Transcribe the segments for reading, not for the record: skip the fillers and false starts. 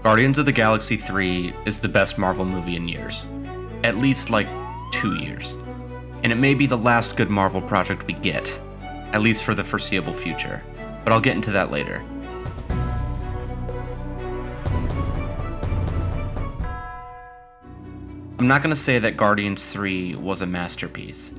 Guardians of the Galaxy 3 is the best Marvel movie in years. At least, 2 years. And it may be the last good Marvel project we get, at least for the foreseeable future. But I'll get into that later. I'm not going to say that Guardians 3 was a masterpiece.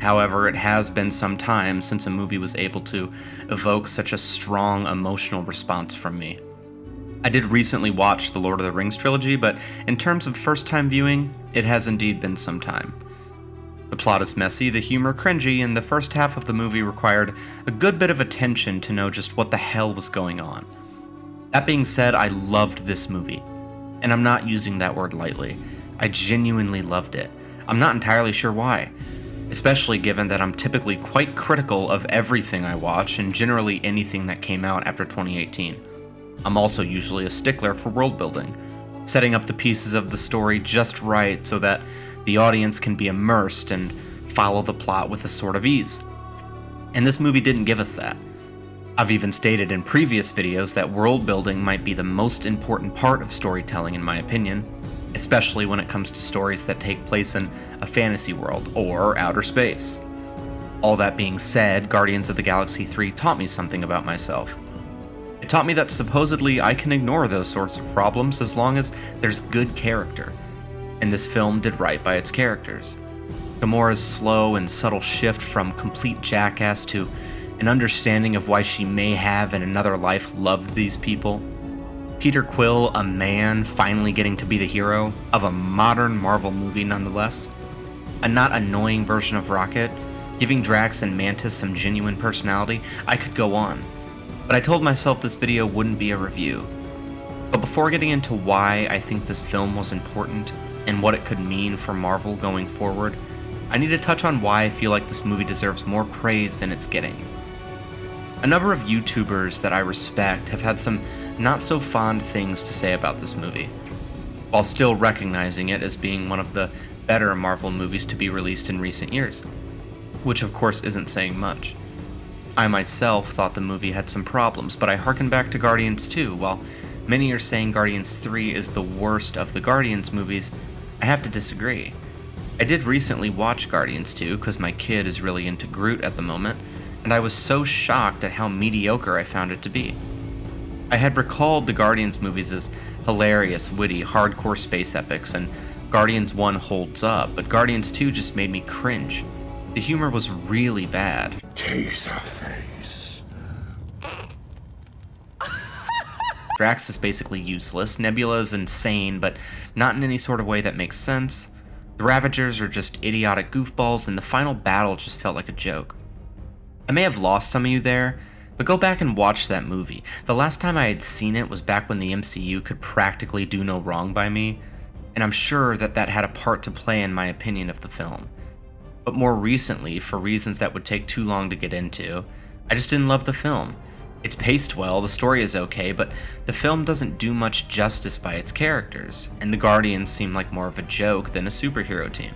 However, it has been some time since a movie was able to evoke such a strong emotional response from me. I did recently watch the Lord of the Rings trilogy, but in terms of first-time viewing, it has indeed been some time. The plot is messy, the humor cringy, and the first half of the movie required a good bit of attention to know just what the hell was going on. That being said, I loved this movie, and I'm not using that word lightly. I genuinely loved it. I'm not entirely sure why, especially given that I'm typically quite critical of everything I watch and generally anything that came out after 2018. I'm also usually a stickler for world building, setting up the pieces of the story just right so that the audience can be immersed and follow the plot with a sort of ease. And this movie didn't give us that. I've even stated in previous videos that world building might be the most important part of storytelling in my opinion, especially when it comes to stories that take place in a fantasy world or outer space. All that being said, Guardians of the Galaxy 3 taught me something about myself. It taught me that supposedly I can ignore those sorts of problems as long as there's good character, and this film did right by its characters. Gamora's slow and subtle shift from complete jackass to an understanding of why she may have in another life loved these people. Peter Quill, a man finally getting to be the hero of a modern Marvel movie nonetheless. A not annoying version of Rocket, giving Drax and Mantis some genuine personality. I could go on. But I told myself this video wouldn't be a review. But before getting into why I think this film was important and what it could mean for Marvel going forward, I need to touch on why I feel like this movie deserves more praise than it's getting. A number of YouTubers that I respect have had some not so fond things to say about this movie, while still recognizing it as being one of the better Marvel movies to be released in recent years, which of course isn't saying much. I myself thought the movie had some problems, but I harken back to Guardians 2. While many are saying Guardians 3 is the worst of the Guardians movies, I have to disagree. I did recently watch Guardians 2 because my kid is really into Groot at the moment, and I was so shocked at how mediocre I found it to be. I had recalled the Guardians movies as hilarious, witty, hardcore space epics, and Guardians 1 holds up, but Guardians 2 just made me cringe. The humor was really bad. Taserface. Drax is basically useless, Nebula is insane, but not in any sort of way that makes sense. The Ravagers are just idiotic goofballs, and the final battle just felt like a joke. I may have lost some of you there, but go back and watch that movie. The last time I had seen it was back when the MCU could practically do no wrong by me, and I'm sure that that had a part to play in my opinion of the film. But more recently, for reasons that would take too long to get into, I just didn't love the film. It's paced well, the story is okay, but the film doesn't do much justice by its characters, and the Guardians seem like more of a joke than a superhero team.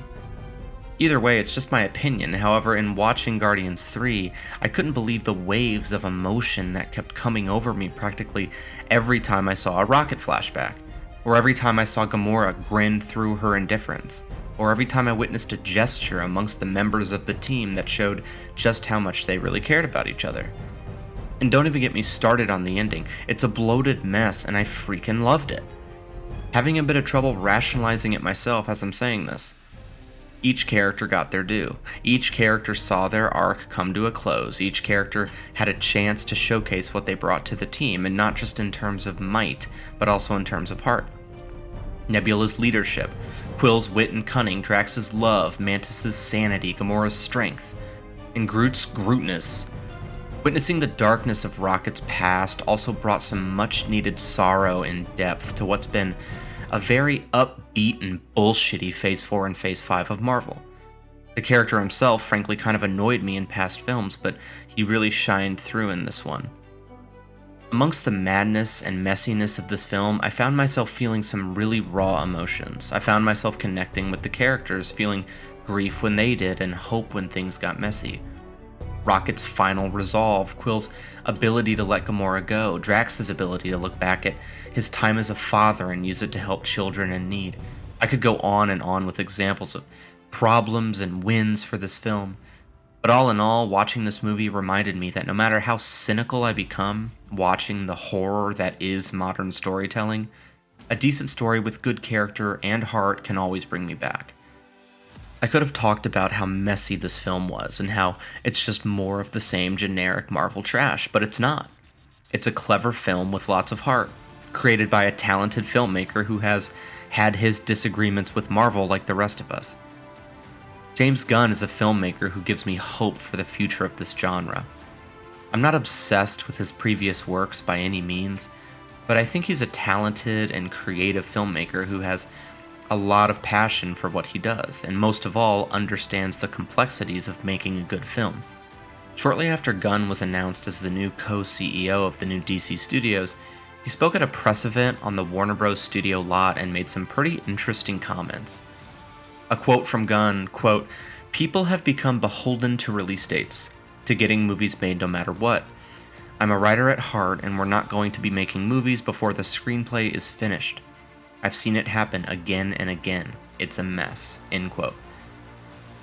Either way, it's just my opinion. However, in watching Guardians 3, I couldn't believe the waves of emotion that kept coming over me practically every time I saw a Rocket flashback, or every time I saw Gamora grin through her indifference, or every time I witnessed a gesture amongst the members of the team that showed just how much they really cared about each other. And don't even get me started on the ending. It's a bloated mess, and I freaking loved it. Having a bit of trouble rationalizing it myself as I'm saying this. Each character got their due. Each character saw their arc come to a close. Each character had a chance to showcase what they brought to the team, and not just in terms of might, but also in terms of heart. Nebula's leadership, Quill's wit and cunning, Drax's love, Mantis's sanity, Gamora's strength, and Groot's Grootness. Witnessing the darkness of Rocket's past also brought some much-needed sorrow and depth to what's been a very upbeat and bullshitty Phase 4 and Phase 5 of Marvel. The character himself frankly kind of annoyed me in past films, but he really shined through in this one. Amongst the madness and messiness of this film, I found myself feeling some really raw emotions. I found myself connecting with the characters, feeling grief when they did and hope when things got messy. Rocket's final resolve, Quill's ability to let Gamora go, Drax's ability to look back at his time as a father and use it to help children in need. I could go on and on with examples of problems and wins for this film. But all in all, watching this movie reminded me that no matter how cynical I become watching the horror that is modern storytelling, a decent story with good character and heart can always bring me back. I could have talked about how messy this film was and how it's just more of the same generic Marvel trash, but it's not. It's a clever film with lots of heart, created by a talented filmmaker who has had his disagreements with Marvel like the rest of us. James Gunn is a filmmaker who gives me hope for the future of this genre. I'm not obsessed with his previous works by any means, but I think he's a talented and creative filmmaker who has a lot of passion for what he does, and most of all, understands the complexities of making a good film. Shortly after Gunn was announced as the new co-CEO of the new DC Studios, he spoke at a press event on the Warner Bros. Studio lot and made some pretty interesting comments. A quote from Gunn, quote, "People have become beholden to release dates, to getting movies made no matter what. I'm a writer at heart, and we're not going to be making movies before the screenplay is finished. I've seen it happen again and again. It's a mess," end quote.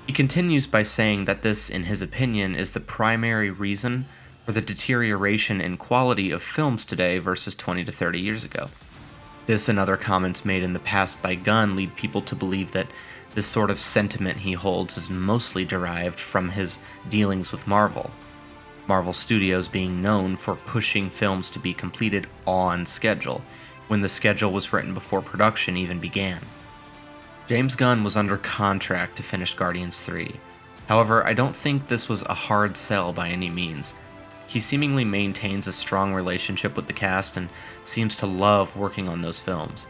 He continues by saying that this, in his opinion, is the primary reason for the deterioration in quality of films today versus 20 to 30 years ago. This and other comments made in the past by Gunn lead people to believe that this sort of sentiment he holds is mostly derived from his dealings with Marvel. Marvel Studios being known for pushing films to be completed on schedule, when the schedule was written before production even began. James Gunn was under contract to finish Guardians 3. However, I don't think this was a hard sell by any means. He seemingly maintains a strong relationship with the cast and seems to love working on those films.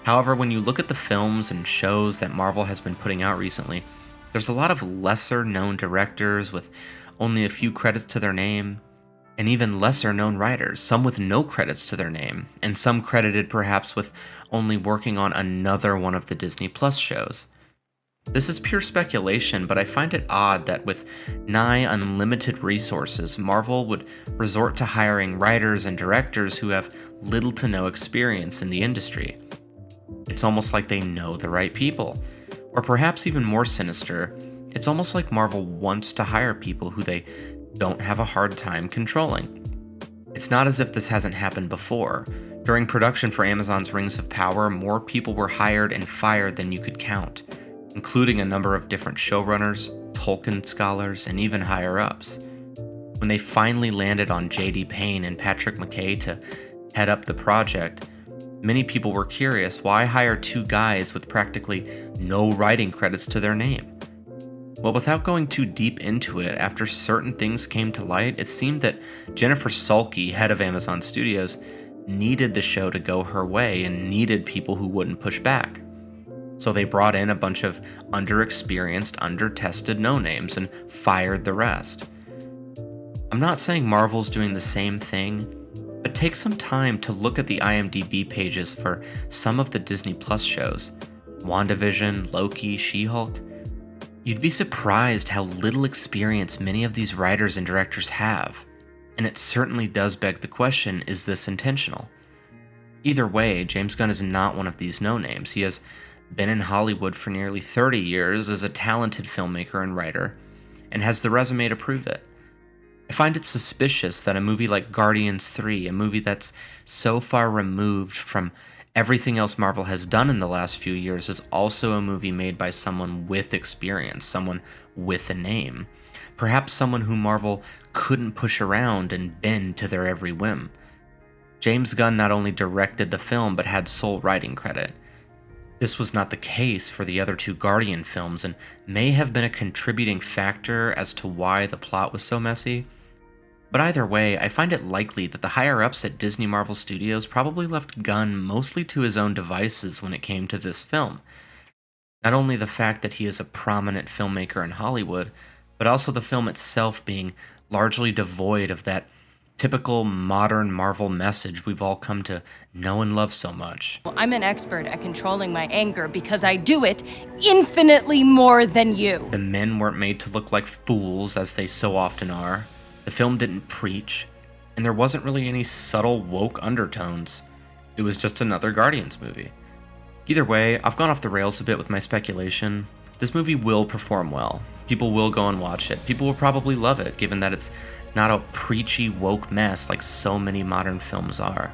However, when you look at the films and shows that Marvel has been putting out recently, there's a lot of lesser known directors with only a few credits to their name, and even lesser known writers, some with no credits to their name, and some credited perhaps with only working on another one of the Disney Plus shows. This is pure speculation, but I find it odd that with nigh unlimited resources, Marvel would resort to hiring writers and directors who have little to no experience in the industry. It's almost like they know the right people. Or perhaps even more sinister, it's almost like Marvel wants to hire people who they don't have a hard time controlling. It's not as if this hasn't happened before. During production for Amazon's Rings of Power, more people were hired and fired than you could count, including a number of different showrunners, Tolkien scholars, and even higher-ups. When they finally landed on J.D. Payne and Patrick McKay to head up the project, many people were curious, why hire two guys with practically no writing credits to their name? Well, without going too deep into it, after certain things came to light, it seemed that Jennifer Salke, head of Amazon Studios, needed the show to go her way and needed people who wouldn't push back. So they brought in a bunch of underexperienced, undertested no-names and fired the rest. I'm not saying Marvel's doing the same thing, but take some time to look at the IMDb pages for some of the Disney Plus shows. WandaVision, Loki, She-Hulk. You'd be surprised how little experience many of these writers and directors have, and it certainly does beg the question, is this intentional? Either way, James Gunn is not one of these no-names. He has been in Hollywood for nearly 30 years as a talented filmmaker and writer, and has the resume to prove it. I find it suspicious that a movie like Guardians 3, a movie that's so far removed from everything else Marvel has done in the last few years, is also a movie made by someone with experience, someone with a name. Perhaps someone who Marvel couldn't push around and bend to their every whim. James Gunn not only directed the film, but had sole writing credit. This was not the case for the other two Guardian films, and may have been a contributing factor as to why the plot was so messy. But either way, I find it likely that the higher-ups at Disney Marvel Studios probably left Gunn mostly to his own devices when it came to this film. Not only the fact that he is a prominent filmmaker in Hollywood, but also the film itself being largely devoid of that Typical modern Marvel message we've all come to know and love so much. Well, I'm an expert at controlling my anger because I do it infinitely more than you. The men weren't made to look like fools, as they so often are. The film didn't preach, and there wasn't really any subtle woke undertones. It was just another Guardians movie. Either way, I've gone off the rails a bit with my speculation. This movie will perform well. People will go and watch it. People will probably love it, given that it's not a preachy woke mess like so many modern films are.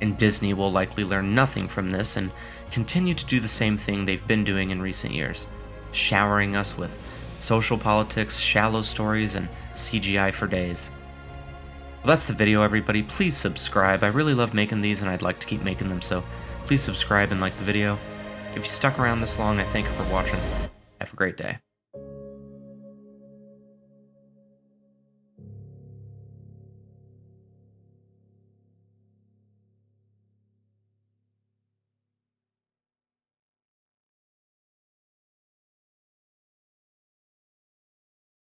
And Disney will likely learn nothing from this and continue to do the same thing they've been doing in recent years, showering us with social politics, shallow stories, and CGI for days. Well, that's the video, everybody. Please subscribe. I really love making these and I'd like to keep making them, so please subscribe and like the video. If you stuck around this long, I thank you for watching. Have a great day.